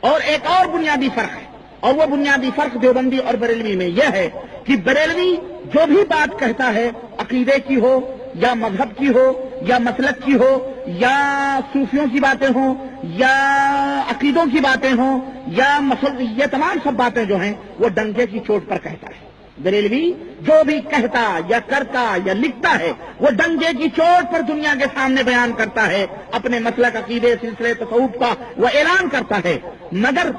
اور ایک اور بنیادی فرق ہے، اور وہ بنیادی فرق دیوبندی اور بریلوی میں یہ ہے کہ بریلوی جو بھی بات کہتا ہے، عقیدے کی ہو یا مذہب کی ہو یا مسلک کی ہو یا صوفیوں کی باتیں ہوں یا عقیدوں کی باتیں ہوں یا یہ تمام سب باتیں جو ہیں وہ ڈنکے کی چوٹ پر کہتا ہے۔ بریلوی جو بھی کہتا یا کرتا یا لکھتا ہے وہ ڈنکے کی چوٹ پر دنیا کے سامنے بیان کرتا ہے، اپنے مسلک، عقیدے، سلسلے، تصوف کا وہ اعلان کرتا ہے۔ مگر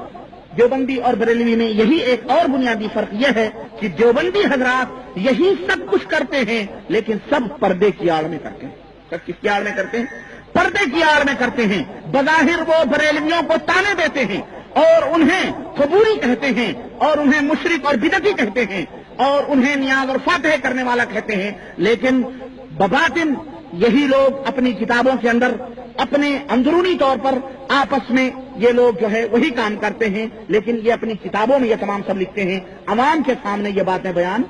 دیوبندی اور بریلوی میں یہی ایک اور بنیادی فرق یہ ہے کہ دیوبندی حضرات یہی سب کچھ کرتے ہیں لیکن سب پردے کی آڑ میں کرتے ہیں۔ سب کس کی آڑ میں کرتے ہیں؟ پردے کی آڑ میں کرتے ہیں۔ بظاہر وہ بریلویوں کو تانے دیتے ہیں اور انہیں قبوری کہتے ہیں اور انہیں مشرک اور بدعتی کہتے ہیں اور انہیں نیاز اور فاتح کرنے والا کہتے ہیں، لیکن بباطن یہی لوگ اپنی کتابوں کے اندر اپنے اندرونی طور پر آپس میں یہ لوگ جو ہے وہی کام کرتے ہیں، لیکن یہ اپنی کتابوں میں یہ تمام سب لکھتے ہیں، عوام کے سامنے یہ باتیں بیان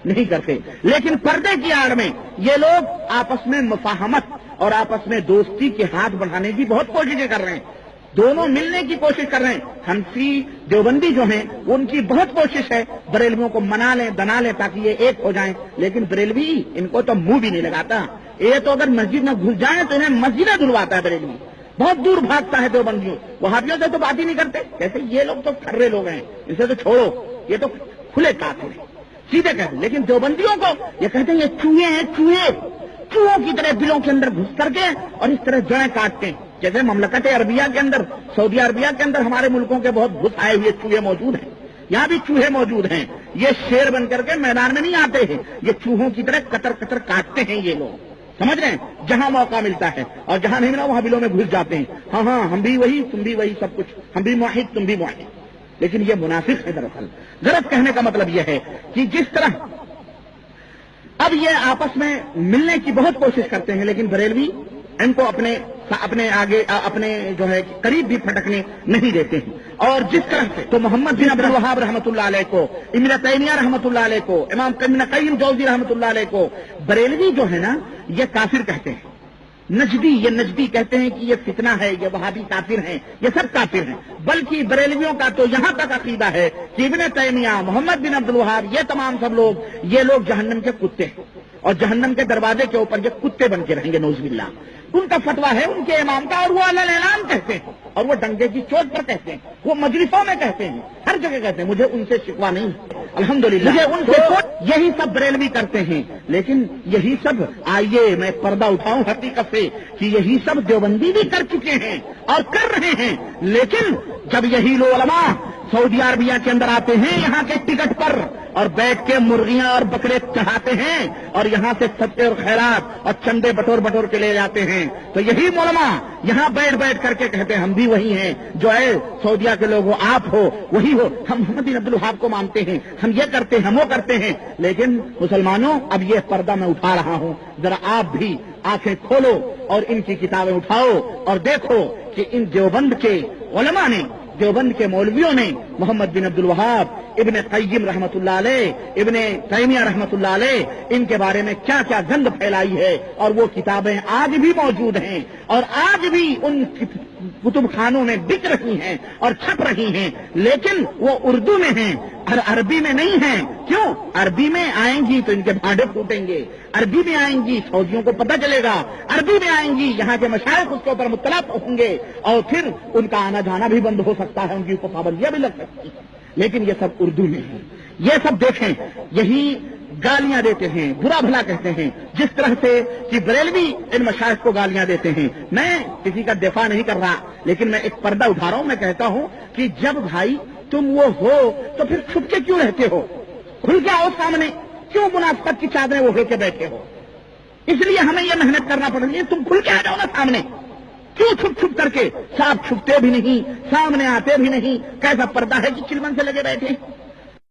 نہیں کرتے۔ لیکن پردے کی آڑ میں یہ لوگ آپس میں مفاہمت اور آپس میں دوستی کے ہاتھ بڑھانے کی بہت کوششیں کر رہے ہیں، دونوں ملنے کی کوشش کر رہے ہیں۔ حنفی دیوبندی جو ہیں ان کی بہت کوشش ہے بریلویوں کو منا لیں، بنا لیں تاکہ یہ ایک ہو جائیں، لیکن بریلوی ان کو تو منہ بھی نہیں لگاتا۔ یہ تو اگر مسجد میں گھس جائیں تو انہیں مسجدیں دھلواتا ہے بریلوی، بہت دور بھاگتا ہے دیوبندیوں، وہابیوں سے تو بات ہی نہیں کرتے، کیسے یہ لوگ تو کھرے لوگ ہیں، اسے تو چھوڑو، یہ تو کھلے کافر ہیں، سیدھے کہتے ہیں۔ لیکن دیوبندیوں کو یہ کہتے ہیں یہ چوہے ہیں، چوہوں کی طرح دلوں کے اندر گھس کر کے اور اس طرح جڑیں کاٹتے ہیں، جیسے مملکت عربیہ کے اندر، سعودی عربیہ کے اندر ہمارے ملکوں کے بہت گھس آئے ہوئے چوہے موجود ہیں، یہاں بھی چوہے موجود ہیں۔ یہ شیر بن کر کے میدان میں نہیں آتے ہیں، یہ چوہوں کی طرح قطر قطر کاٹتے ہیں یہ لوگ، سمجھ رہے ہیں؟ جہاں موقع ملتا ہے اور جہاں نہیں ملا وہاں بلوں میں گھس جاتے ہیں۔ ہاں ہم بھی وہی، تم بھی وہی، سب کچھ، ہم بھی موحد تم بھی موحد، لیکن یہ منافق ہے دراصل۔ غلط کہنے کا مطلب یہ ہے کہ جس طرح اب یہ آپس میں ملنے کی بہت کوشش کرتے ہیں لیکن بریلوی ان کو اپنے آگے اپنے جو ہے قریب بھی پھٹکنے نہیں دیتے ہیں۔ اور جس طرح سے تو محمد بن عبد الوہاب رحمۃ اللہ علیہ کو، ابن تیمیہ رحمۃ اللہ علیہ کو، امام ابن قیم جوزی رحمۃ اللہ علیہ کو بریلوی جو ہے نا یہ کافر کہتے ہیں، یہ نجدی کہتے ہیں کہ یہ فتنہ ہے، یہ وہابی کافر ہیں، یہ سب کافر ہیں۔ بلکہ بریلویوں کا تو یہاں تک عقیدہ ہے کہ ابن تیمیہ، محمد بن عبد الوہاب، یہ تمام سب لوگ، یہ لوگ جہنم کے کتے ہیں اور جہنم کے دروازے کے اوپر یہ کتے بن کے رہیں گے، نعوذ باللہ۔ ان کا فتویٰ ہے ان کے امام کا، اور وہ علل اعلان کہتے ہیں اور وہ ڈنڈے کی چوٹ پر کہتے ہیں، وہ مجلسوں میں کہتے ہیں، ہر جگہ کہتے ہیں۔ مجھے ان سے شکوہ نہیں، الحمدللہ مجھے ان سے یہی سب بریلوی کرتے ہیں، لیکن یہی سب، آئیے میں پردہ اٹھاؤں حقیقت سے کہ یہی سب دیوبندی بھی کر چکے ہیں اور کر رہے ہیں۔ لیکن جب یہی لوگ علماء سعودی عربیہ کے اندر آتے ہیں یہاں کے ٹکٹ پر اور بیٹھ کے مرغیاں اور بکرے چڑھاتے ہیں اور یہاں سے صدقے اور خیرات اور چندے بٹور کے لے جاتے ہیں، تو یہی علماء یہاں بیٹھ کر کے کہتے ہیں ہم بھی وہی ہیں جو ہے سعودیہ کے لوگ ہو، آپ ہو وہی ہو، ہم محمد بن عبد الوہاب کو مانتے ہیں، ہم یہ کرتے ہیں، ہم وہ کرتے ہیں۔ لیکن مسلمانوں اب یہ پردہ میں اٹھا رہا ہوں، ذرا آپ بھی آنکھیں کھولو اور ان کی کتابیں اٹھاؤ اور دیکھو کہ ان دیوبند کے علماء نے، دیوبند کے مولویوں نے محمد بن عبد الوہاب، ابن قیم رحمۃ اللہ علیہ، ابن تیمیہ رحمۃ اللہ علیہ، ان کے بارے میں کیا کیا گند پھیلائی ہے، اور وہ کتابیں آج بھی موجود ہیں اور آج بھی ان کتب خانوں میں بک رہی ہیں اور چھپ رہی ہیں، لیکن وہ اردو میں ہیں، عربی میں نہیں ہیں۔ کیوں؟ عربی میں آئیں گی تو ان کے بھانڈے پھوٹیں گے، عربی میں آئیں گی سعودیوں کو پتہ چلے گا، عربی میں آئیں گی یہاں کے مشائخ اس کے اوپر مطلع ہوں گے اور پھر ان کا آنا جانا بھی بند ہو سکتا ہے، ان کی اوپر پابندیاں بھی لگ سکتی ہیں، لیکن یہ سب اردو میں ہے۔ یہ سب دیکھیں، یہی گالیاں دیتے ہیں، برا بھلا کہتے ہیں، جس طرح سے کہ بریلوی ان مشائخ کو گالیاں دیتے ہیں۔ میں کسی کا دفاع نہیں کر رہا، لیکن میں ایک پردہ اٹھا رہا ہوں، میں کہتا ہوں کہ جب بھائی تم وہ ہو تو پھر چھپ کے کیوں رہتے ہو؟ کھل کے آؤ سامنے، کیوں منافقت کی چادریں اوڑھ کے بیٹھے ہو؟ اس لیے ہمیں یہ محنت کرنا پڑ رہی ہے، تم کھل کے آ جاؤ نا سامنے، کیوں چھپ کر کے؟ صاحب چھپتے بھی نہیں، سامنے آتے بھی نہیں، کیسا پردہ ہے کہ چلمن سے لگے بیٹھے؟